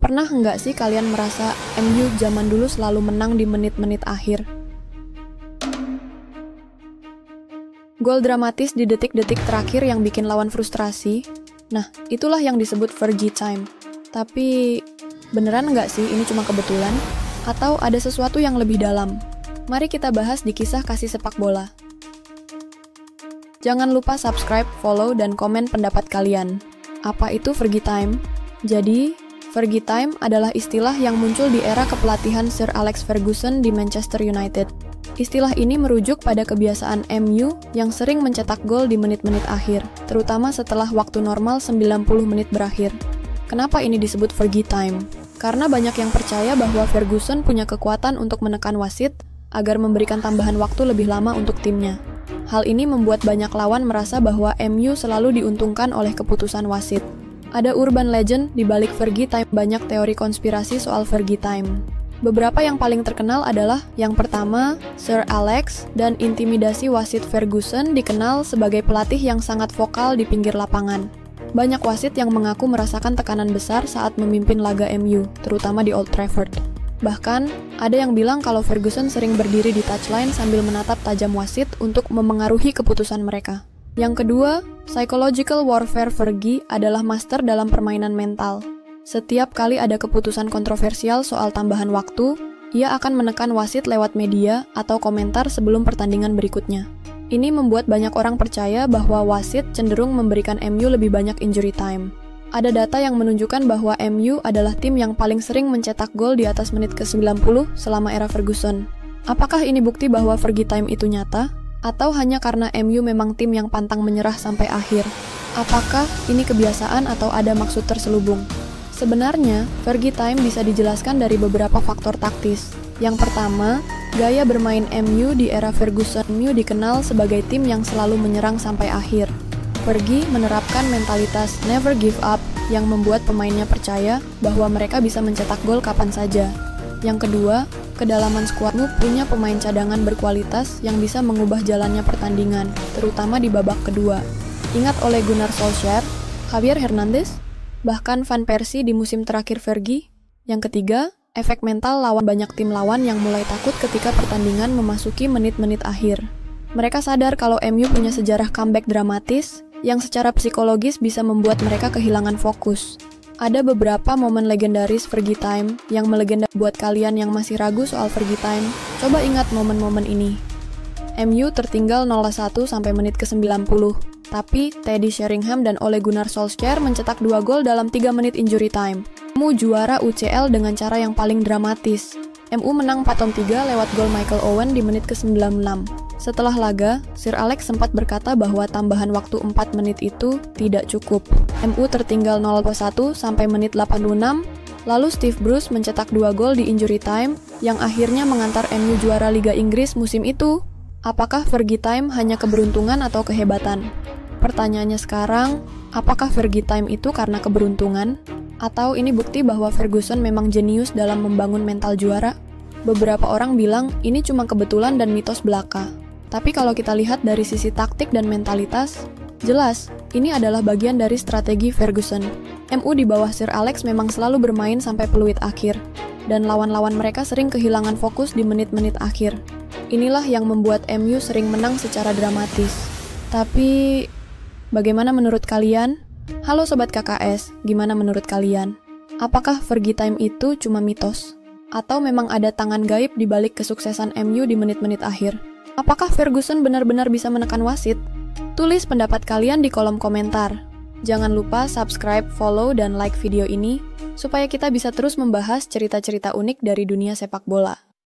Pernah nggak sih kalian merasa MU zaman dulu selalu menang di menit-menit akhir? Gol dramatis di detik-detik terakhir yang bikin lawan frustrasi. Nah, itulah yang disebut Fergie time. Tapi, beneran nggak sih ini cuma kebetulan? Atau ada sesuatu yang lebih dalam? Mari kita bahas di kisah kasih sepak bola. Jangan lupa subscribe, follow, dan komen pendapat kalian. Apa itu Fergie time? Jadi, Fergie time adalah istilah yang muncul di era kepelatihan Sir Alex Ferguson di Manchester United. Istilah ini merujuk pada kebiasaan MU yang sering mencetak gol di menit-menit akhir, terutama setelah waktu normal 90 menit berakhir. Kenapa ini disebut Fergie time? Karena banyak yang percaya bahwa Ferguson punya kekuatan untuk menekan wasit agar memberikan tambahan waktu lebih lama untuk timnya. Hal ini membuat banyak lawan merasa bahwa MU selalu diuntungkan oleh keputusan wasit. Ada urban legend di balik Fergie time, banyak teori konspirasi soal Fergie time. Beberapa yang paling terkenal adalah yang pertama, Sir Alex dan intimidasi wasit. Ferguson dikenal sebagai pelatih yang sangat vokal di pinggir lapangan. Banyak wasit yang mengaku merasakan tekanan besar saat memimpin laga MU, terutama di Old Trafford. Bahkan, ada yang bilang kalau Ferguson sering berdiri di touchline sambil menatap tajam wasit untuk memengaruhi keputusan mereka. Yang kedua, psychological warfare. Fergie adalah master dalam permainan mental. Setiap kali ada keputusan kontroversial soal tambahan waktu, ia akan menekan wasit lewat media atau komentar sebelum pertandingan berikutnya. Ini membuat banyak orang percaya bahwa wasit cenderung memberikan MU lebih banyak injury time. Ada data yang menunjukkan bahwa MU adalah tim yang paling sering mencetak gol di atas menit ke-90 selama era Ferguson. Apakah ini bukti bahwa Fergie time itu nyata? Atau hanya karena MU memang tim yang pantang menyerah sampai akhir? Apakah ini kebiasaan atau ada maksud terselubung? Sebenarnya, Fergie time bisa dijelaskan dari beberapa faktor taktis. Yang pertama, gaya bermain MU di era Ferguson. MU dikenal sebagai tim yang selalu menyerang sampai akhir. Fergie menerapkan mentalitas never give up yang membuat pemainnya percaya bahwa mereka bisa mencetak gol kapan saja. Yang kedua, kedalaman skuad. MU punya pemain cadangan berkualitas yang bisa mengubah jalannya pertandingan, terutama di babak kedua. Ingat Ole Gunnar Solskjaer, Javier Hernandez, bahkan Van Persie di musim terakhir Fergie. Yang ketiga, efek mental lawan. Banyak tim lawan yang mulai takut ketika pertandingan memasuki menit-menit akhir. Mereka sadar kalau MU punya sejarah comeback dramatis yang secara psikologis bisa membuat mereka kehilangan fokus. Ada beberapa momen legendaris Fergie time yang melegenda. Buat kalian yang masih ragu soal Fergie time, coba ingat momen-momen ini. MU tertinggal 0-1 sampai menit ke-90. Tapi, Teddy Sheringham dan Ole Gunnar Solskjaer mencetak 2 gol dalam 3 menit injury time. MU juara UCL dengan cara yang paling dramatis. MU menang 4-3 lewat gol Michael Owen di menit ke-96. Setelah laga, Sir Alex sempat berkata bahwa tambahan waktu 4 menit itu tidak cukup. MU tertinggal 0-1 sampai menit 86, lalu Steve Bruce mencetak 2 gol di injury time yang akhirnya mengantar MU juara Liga Inggris musim itu. Apakah Fergie time hanya keberuntungan atau kehebatan? Pertanyaannya sekarang, apakah Fergie time itu karena keberuntungan? Atau ini bukti bahwa Ferguson memang jenius dalam membangun mental juara? Beberapa orang bilang ini cuma kebetulan dan mitos belaka. Tapi kalau kita lihat dari sisi taktik dan mentalitas, jelas ini adalah bagian dari strategi Ferguson. MU di bawah Sir Alex memang selalu bermain sampai peluit akhir, dan lawan-lawan mereka sering kehilangan fokus di menit-menit akhir. Inilah yang membuat MU sering menang secara dramatis. Tapi, bagaimana menurut kalian? Halo Sobat KKS, gimana menurut kalian? Apakah Fergie time itu cuma mitos? Atau memang ada tangan gaib di balik kesuksesan MU di menit-menit akhir? Apakah Ferguson benar-benar bisa menekan wasit? Tulis pendapat kalian di kolom komentar. Jangan lupa subscribe, follow, dan like video ini, supaya kita bisa terus membahas cerita-cerita unik dari dunia sepak bola.